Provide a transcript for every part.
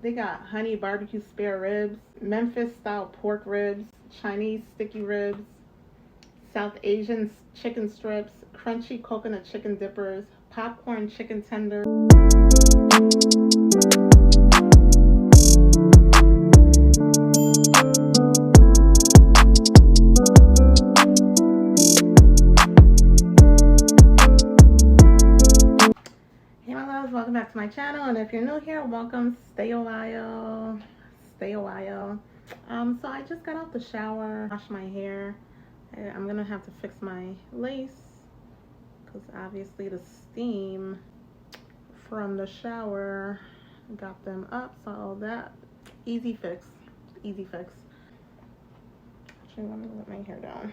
They got honey barbecue spare ribs, Memphis style pork ribs, Chinese sticky ribs, South Asian chicken strips, crunchy coconut chicken dippers, popcorn chicken tenders. Hey my loves, welcome back to my channel, and if you're new here, welcome. Stay a while. So I just got out the shower, washed my hair. I'm gonna have to fix my lace because obviously the steam from the shower got them up, so that easy fix. Actually, let me let my hair down.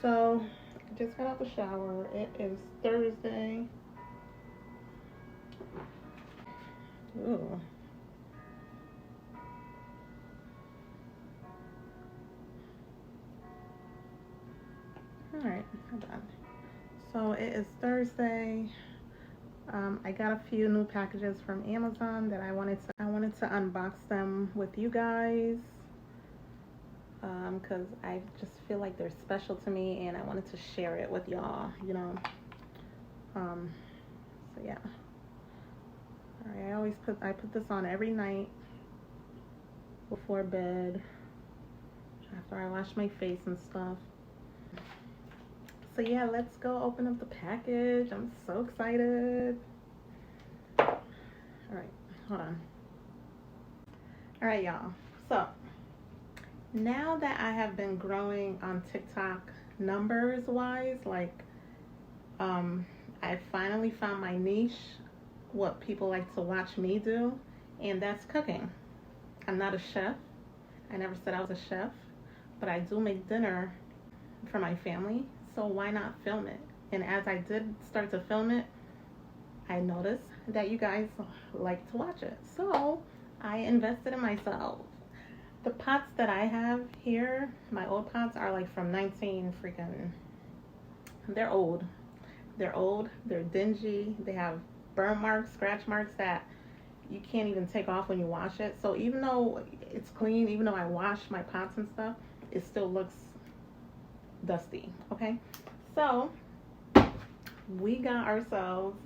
So I just got out the shower. It is Thursday. Ooh. Alright, hold on. So it is Thursday. I got a few new packages from Amazon that I wanted to unbox them with you guys. Because I just feel like they're special to me and I wanted to share it with y'all, you know. So yeah. Alright, I put this on every night before bed, after I wash my face and stuff. So yeah, let's go open up the package. I'm so excited. Alright, hold on. Alright y'all, so now that I have been growing on TikTok numbers wise, like I finally found my niche, what people like to watch me do, and that's cooking. I'm not a chef. I never said I was a chef, but I do make dinner for my family, so why not film it? And as I did start to film it, I noticed that you guys like to watch it, so I invested in myself. The pots that I have here, my old pots, are like from they're old, they're dingy, they have burn marks, scratch marks that you can't even take off when you wash it. So even though it's clean, even though I wash my pots and stuff, it still looks dusty. Okay, so we got ourselves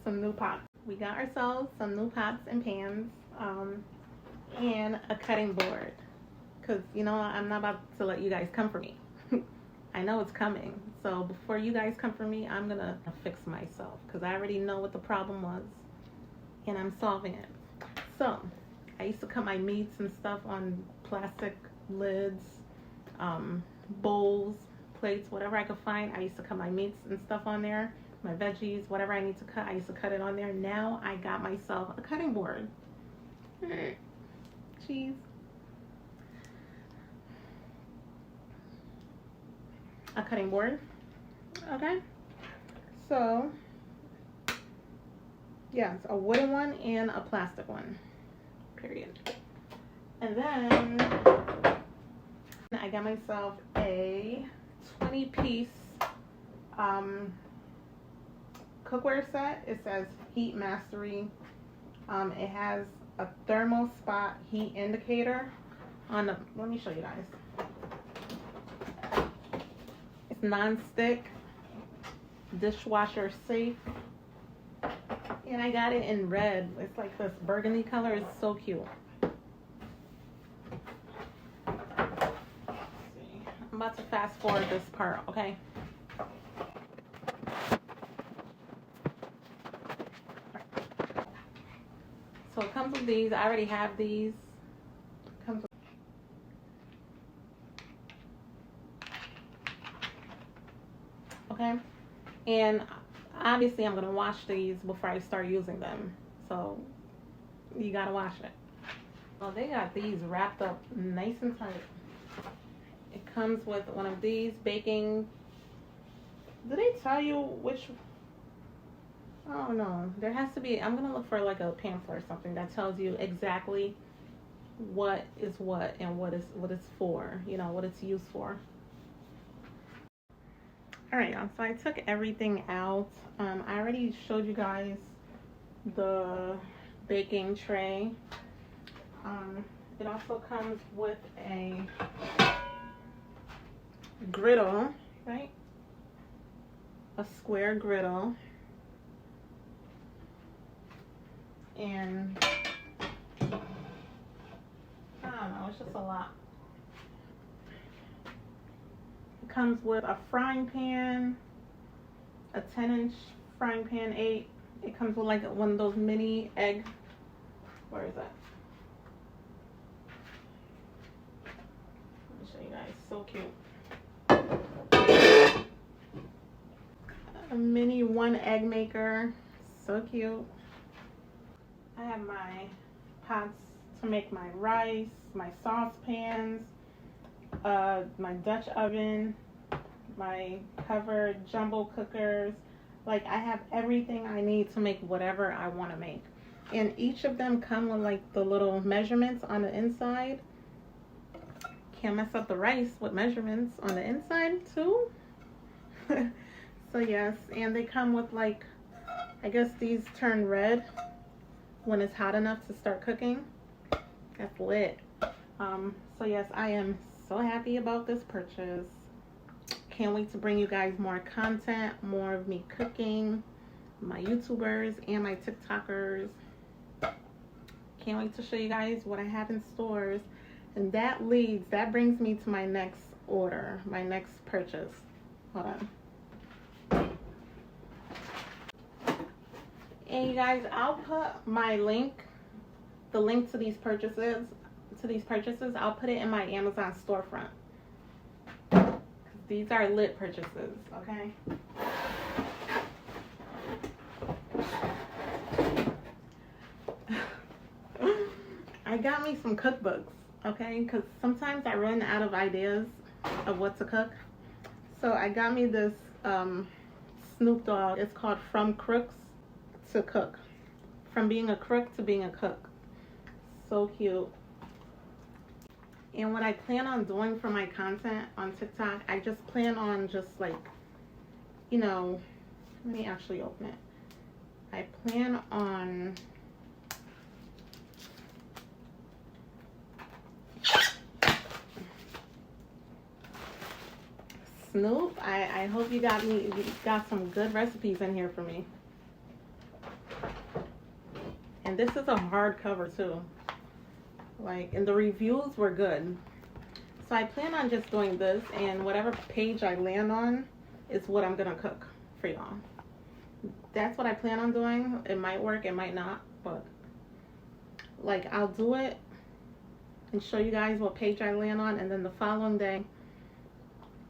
some new pots. We got ourselves some new pots and pans, and a cutting board. Because, you know, I'm not about to let you guys come for me. I know it's coming. So before you guys come for me, I'm going to fix myself. Because I already know what the problem was. And I'm solving it. So, I used to cut my meats and stuff on plastic lids, bowls, plates, whatever I could find. I used to cut my meats and stuff on there. My veggies, whatever I need to cut, I used to cut it on there. Now I got myself a cutting board. Cheese. A cutting board. Okay. So, yeah, it's a wooden one and a plastic one. Period. And then I got myself a 20-piece cookware set. It says Heat Mastery. It has a thermal spot heat indicator on the, let me show you guys. It's non-stick, dishwasher safe, and I got it in red. It's like this burgundy color. It's so cute. I'm about to fast forward this part, okay? So it comes with these. I already have these. Comes with okay, and obviously I'm gonna wash these before I start using them. So you gotta wash it. Well, they got these wrapped up nice and tight. It comes with one of these baking. Do they tell you which? I don't know. There has to be. I'm gonna look for like a pamphlet or something that tells you exactly what is what and what it's for. You know, what it's used for. All right, y'all. So I took everything out. I already showed you guys the baking tray. It also comes with a griddle, right? A square griddle. And I don't know, it's just a lot. It comes with a frying pan, a 10-inch frying pan 8. It comes with like one of those mini egg. Where is that? Let me show you guys. So cute. A mini 1 egg maker. So cute. I have my pots to make my rice, my saucepans, my Dutch oven, my covered jumbo cookers. Like, I have everything I need to make whatever I want to make. And each of them come with like the little measurements on the inside. Can't mess up the rice with measurements on the inside too. So yes, and they come with like, I guess these turn red when it's hot enough to start cooking. That's lit. So yes, I am so happy about this purchase. Can't wait to bring you guys more content, more of me cooking, my YouTubers and my TikTokers. Can't wait to show you guys what I have in stores. And that brings me to my next order, my next purchase. Hold on. And you guys, I'll put my link, the link to these purchases, I'll put it in my Amazon storefront. These are lit purchases, okay? I got me some cookbooks, okay? Because sometimes I run out of ideas of what to cook. So I got me this Snoop Dogg. It's called From Crooks to Cook. From being a crook to being a cook. So cute. And what I plan on doing for my content on TikTok, I just plan on just like, you know, let me actually open it. I plan on Snoop. I hope you got some good recipes in here for me. And this is a hardcover too. Like, and the reviews were good. So I plan on just doing this, and whatever page I land on is what I'm gonna cook for y'all. That's what I plan on doing. It might work, it might not, but like, I'll do it and show you guys what page I land on, and then the following day,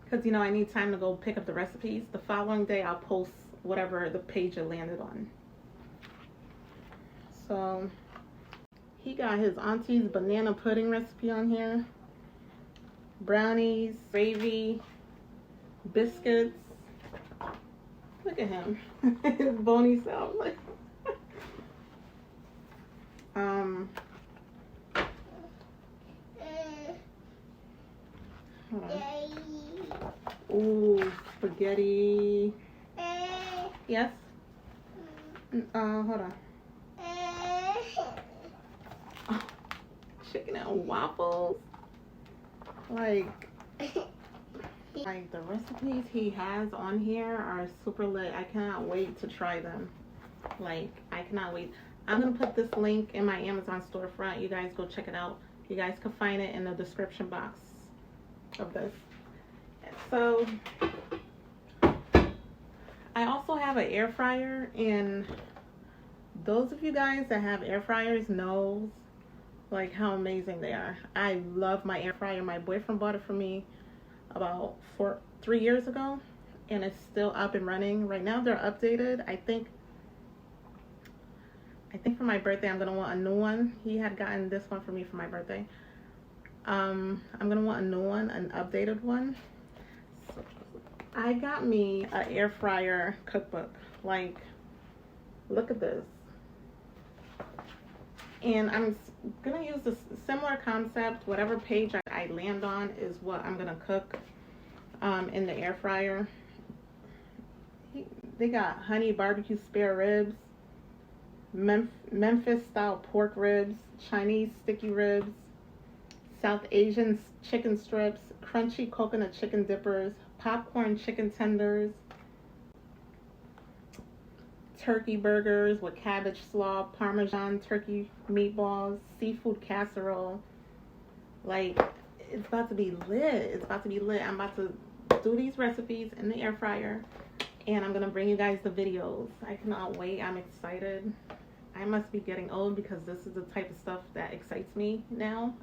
because you know I need time to go pick up the recipes, the following day I'll post whatever the page it landed on. So he got his auntie's banana pudding recipe on here. Brownies, gravy, biscuits. Look at him. His bony self. Hold on. Ooh, spaghetti. Yes? Hold on. Chicken and waffles. Like the recipes he has on here are super lit. I cannot wait to try them. Like, I cannot wait. I'm gonna put this link in my Amazon storefront. You guys go check it out. You guys can find it in the description box of this. So I also have an air fryer, and those of you guys that have air fryers knows like how amazing they are. I love my air fryer. My boyfriend bought it for me about 3 years ago, and it's still up and running. Right now they're updated. I think for my birthday I'm gonna want a new one. He had gotten this one for me for my birthday. I'm gonna want a new one, an updated one. So I got me an air fryer cookbook. Like, look at this. And I'm gonna use this similar concept. Whatever page I land on is what I'm gonna cook in the air fryer. They got honey barbecue spare ribs, Memphis style pork ribs, Chinese sticky ribs, South Asian chicken strips, crunchy coconut chicken dippers, popcorn chicken tenders, turkey burgers with cabbage slaw, Parmesan turkey meatballs, seafood casserole. Like, it's about to be lit. It's about to be lit. I'm about to do these recipes in the air fryer, and I'm gonna bring you guys the videos. I cannot wait. I'm excited. I must be getting old because this is the type of stuff that excites me now.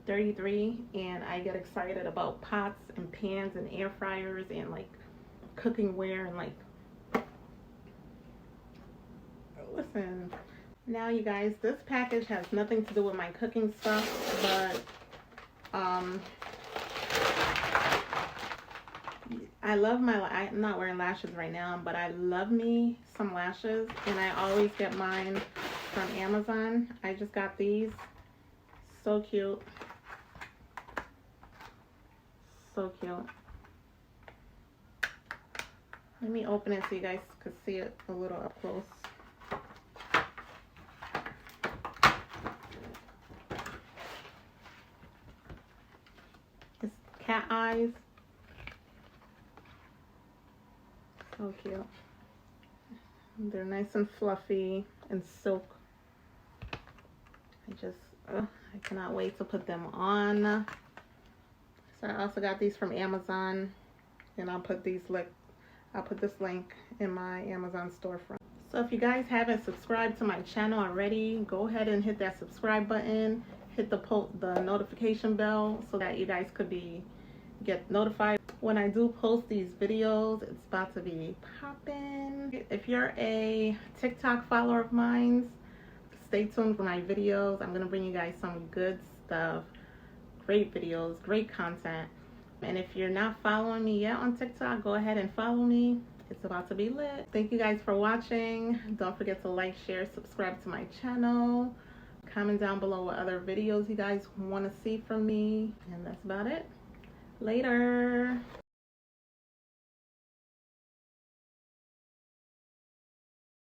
33, and I get excited about pots and pans and air fryers and like cooking ware and like, listen. Now you guys, this package has nothing to do with my cooking stuff, but I love I'm not wearing lashes right now, but I love me some lashes, and I always get mine from Amazon. I just got these. So cute. So cute. Let me open it so you guys could see it a little up close. It's cat eyes. So cute. They're nice and fluffy and silk. I cannot wait to put them on. So I also got these from Amazon, and I'll put this link in my Amazon storefront. So if you guys haven't subscribed to my channel already, go ahead and hit that subscribe button, hit the notification bell so that you guys could get notified when I do post these videos. It's about to be popping. If you're a TikTok follower of mine, stay tuned for my videos. I'm gonna bring you guys some good stuff. Great videos, great content. And if you're not following me yet on TikTok, go ahead and follow me. It's about to be lit. Thank you guys for watching. Don't forget to like, share, subscribe to my channel. Comment down below what other videos you guys want to see from me. And that's about it. Later.